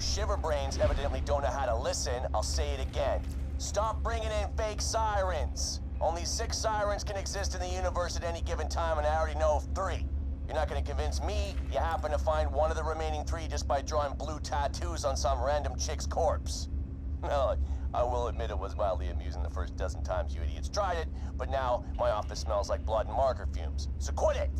shiverbrains evidently don't know how to listen, I'll say it again. Stop bringing in fake sirens. Only 6 sirens can exist in the universe at any given time, and I already know of 3. You're not gonna convince me you happen to find one of the remaining 3 just by drawing blue tattoos on some random chick's corpse. Well, I will admit it was mildly amusing the first dozen times you idiots tried it, but now my office smells like blood and marker fumes. So quit it!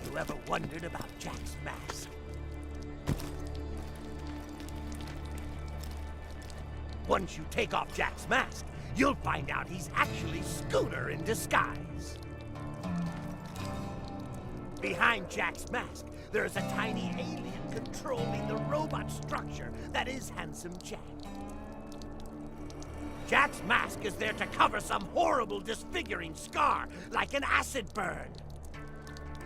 You ever wondered about Jack's mask? Once you take off Jack's mask, you'll find out he's actually Scooter in disguise. Behind Jack's mask, there's a tiny alien controlling the robot structure that is Handsome Jack. Jack's mask is there to cover some horrible disfiguring scar, like an acid burn.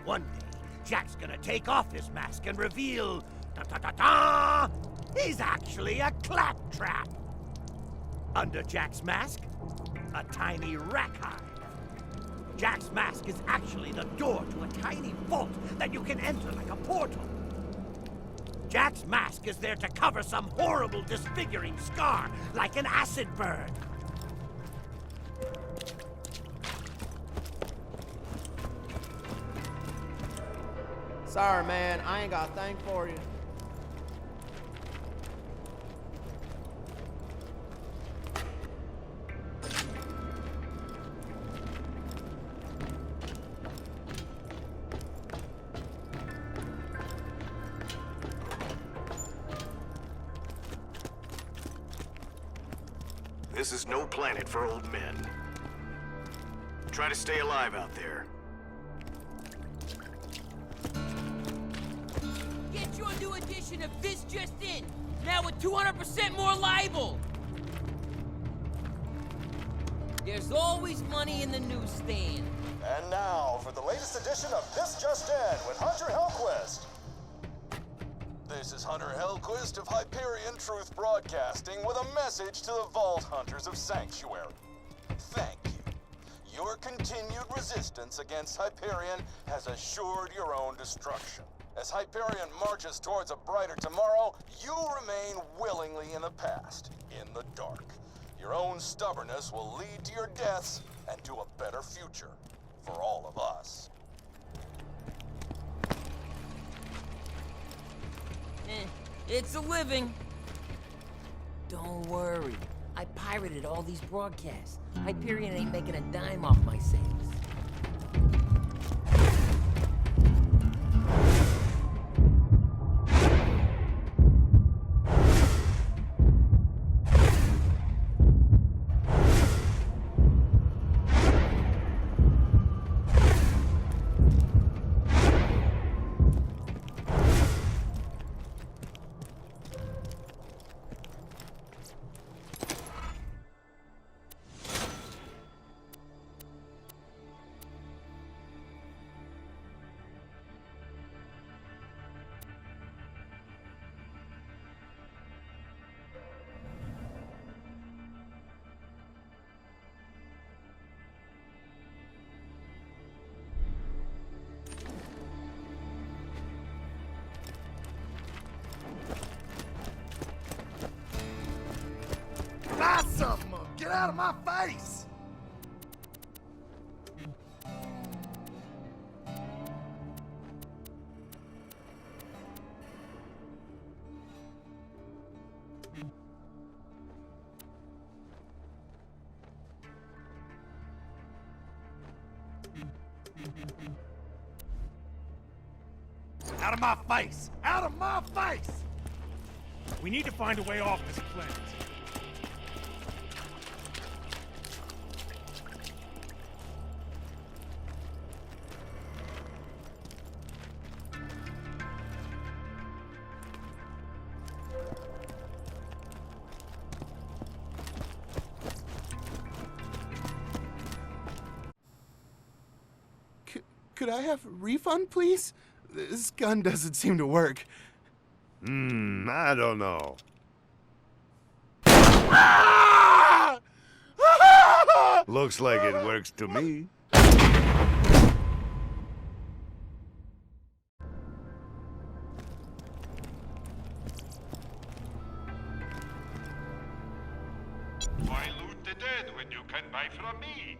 One day, Jack's gonna take off his mask and reveal... da-da-da-da! He's actually a claptrap! Under Jack's mask, a tiny rack hive. Jack's mask is actually the door to a tiny vault that you can enter like a portal. Jack's mask is there to cover some horrible disfiguring scar, like an acid burn. Sorry, man, I ain't got a thing for you. This is no planet for old men. Try to stay alive out there. Get your new edition of This Just In, now with 200% more libel. There's always money in the newsstand. And now for the latest edition of This Just In with Hunter Hellquist. This is Hunter Hellquist of Hyperion Truth Broadcasting with a message to the Vault Hunters of Sanctuary. Thank you. Your continued resistance against Hyperion has assured your own destruction. As Hyperion marches towards a brighter tomorrow, you remain willingly in the past, in the dark. Your own stubbornness will lead to your deaths and to a better future for all of us. It's a living. Don't worry. I pirated all these broadcasts. Hyperion ain't making a dime off my sales. Get out of my face! Out of my face! Out of my face! We need to find a way off this planet. Could I have a refund, please? This gun doesn't seem to work. I don't know. Looks like it works to me. Why loot the dead when you can buy from me?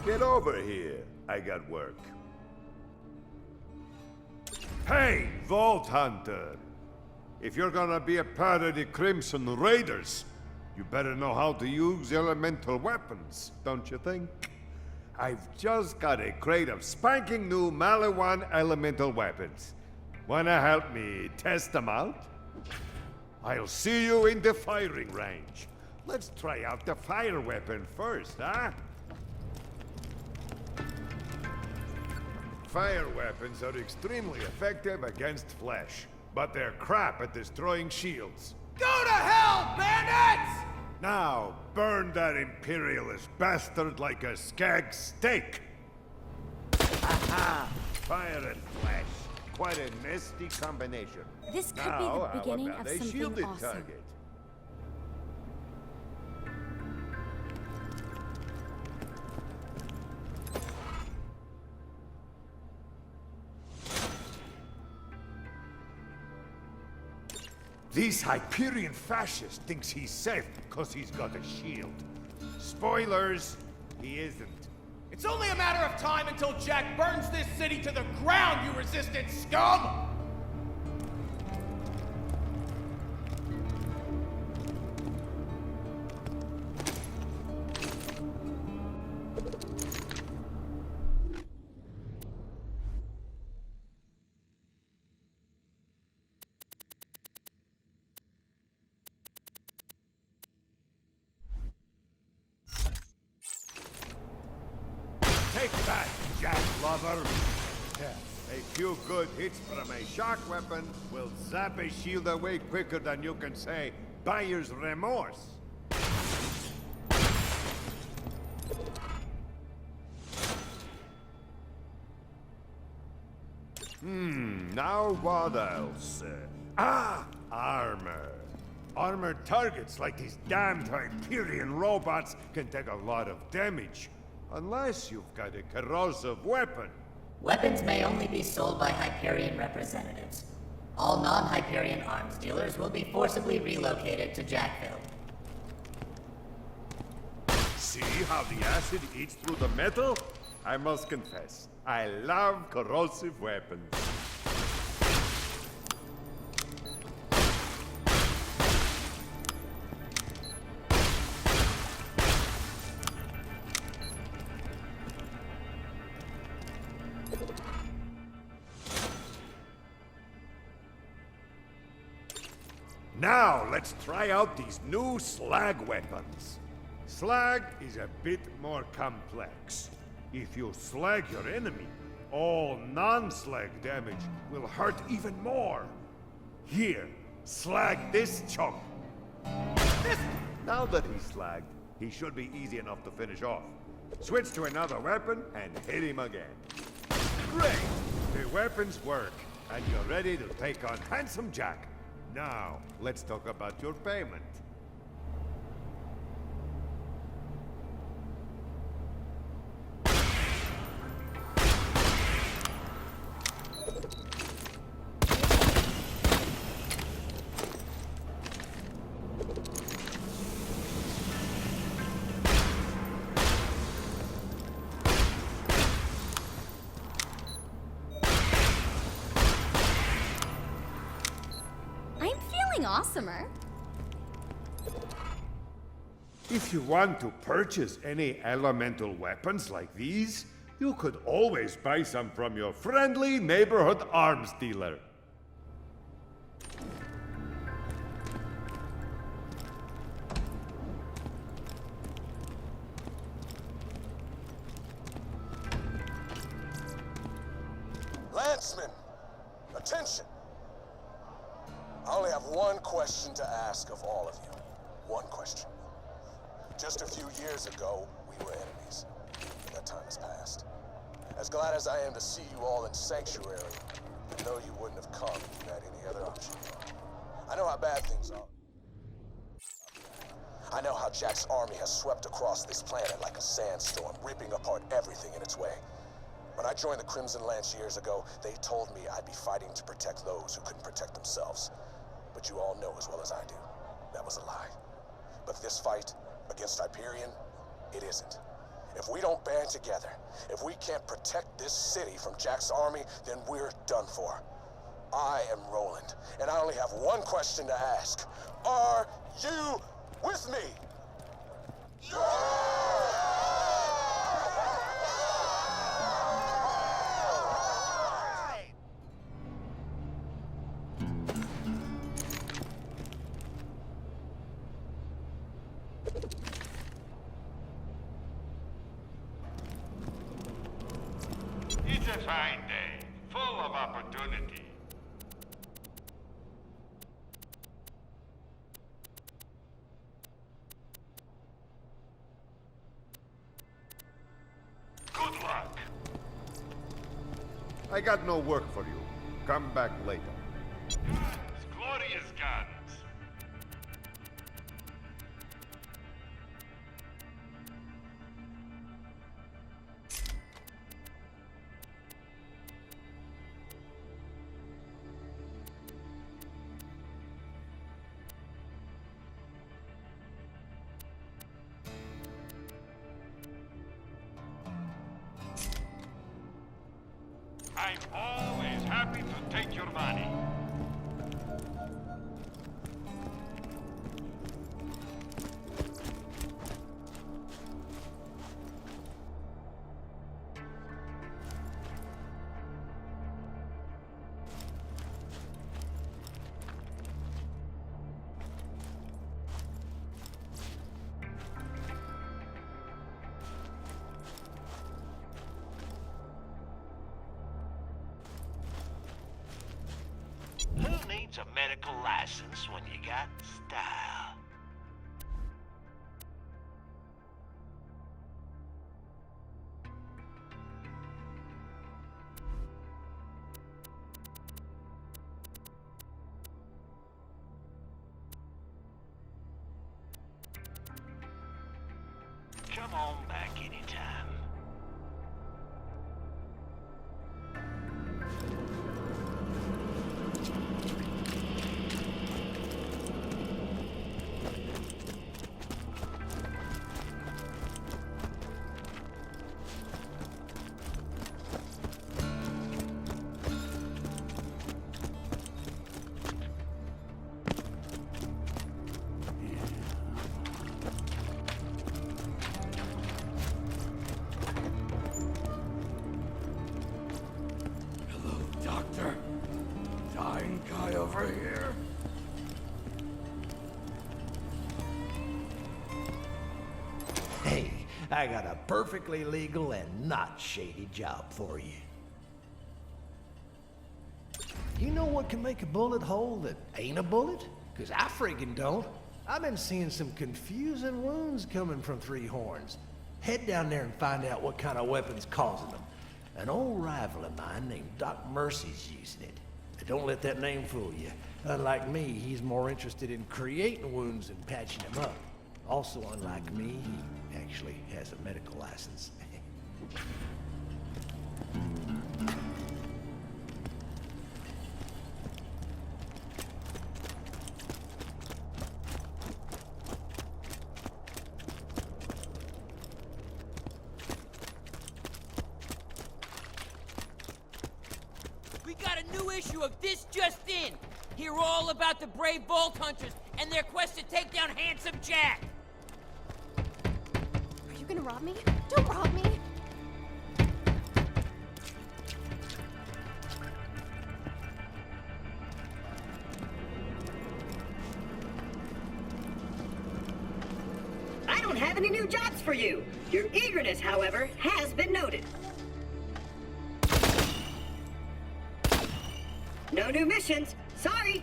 Get over here. I got work. Hey, Vault Hunter! If you're gonna be a part of the Crimson Raiders, you better know how to use elemental weapons, don't you think? I've just got a crate of spanking new Maliwan elemental weapons. Wanna help me test them out? I'll see you in the firing range. Let's try out the fire weapon first, huh? Fire weapons are extremely effective against flesh, but they're crap at destroying shields. Go to hell, bandits! Now, burn that imperialist bastard like a skag steak! Aha! Fire and flesh. Quite a nasty combination. This could Now, be the how beginning about of a something shielded awesome. target? This Hyperion fascist thinks he's safe because he's got a shield. Spoilers, he isn't. It's only a matter of time until Jack burns this city to the ground, you resistant scum! Take that, Jack lover! Yeah, a few good hits from a shock weapon will zap a shield away quicker than you can say buyer's remorse. Now what else? Armor. Armored targets like these damned Hyperion robots can take a lot of damage. Unless you've got a corrosive weapon. Weapons may only be sold by Hyperion representatives. All non-Hyperion arms dealers will be forcibly relocated to Jackville. See how the acid eats through the metal? I must confess, I love corrosive weapons. Now, let's try out these new slag weapons. Slag is a bit more complex. If you slag your enemy, all non-slag damage will hurt even more. Here, slag this chunk. Now that he's slagged, he should be easy enough to finish off. Switch to another weapon and hit him again. Great! The weapons work, and you're ready to take on Handsome Jack. Now, let's talk about your payment. Awesomer. If you want to purchase any elemental weapons like these, you could always buy some from your friendly neighborhood arms dealer. Lancemen, attention! I only have one question to ask of all of you. One question. Just a few years ago, we were enemies. That time has passed. As glad as I am to see you all in Sanctuary, I know you wouldn't have come if you had any other option. I know how bad things are. I know how Jack's army has swept across this planet like a sandstorm, ripping apart everything in its way. When I joined the Crimson Lance years ago, they told me I'd be fighting to protect those who couldn't protect themselves. But you all know as well as I do, that was a lie. But this fight against Hyperion, it isn't. If we don't band together, if we can't protect this city from Jack's army, then we're done for. I am Roland, and I only have one question to ask. Are you with me? It's a fine day, full of opportunity. Good luck. I got no work for you. Come back later. Guns, glorious guns. I'm always happy to take your money. Who needs a medical license when you got style? Come on back anytime. Doctor, dying guy over here. Hey, I got a perfectly legal and not shady job for you. You know what can make a bullet hole that ain't a bullet? 'Cause I friggin' don't. I've been seeing some confusing wounds coming from Three Horns. Head down there and find out what kind of weapon's causing them. An old rival of mine named Doc Mercy's using it. But don't let that name fool you. Unlike me, he's more interested in creating wounds than patching them up. Also, unlike me, he actually has a medical license. We got a new issue of This Just In. Hear all about the brave Vault Hunters and their quest to take down Handsome Jack. Are you gonna rob me? Don't rob me! I don't have any new jobs for you. Your eagerness, however, has been noted. No new missions. Sorry.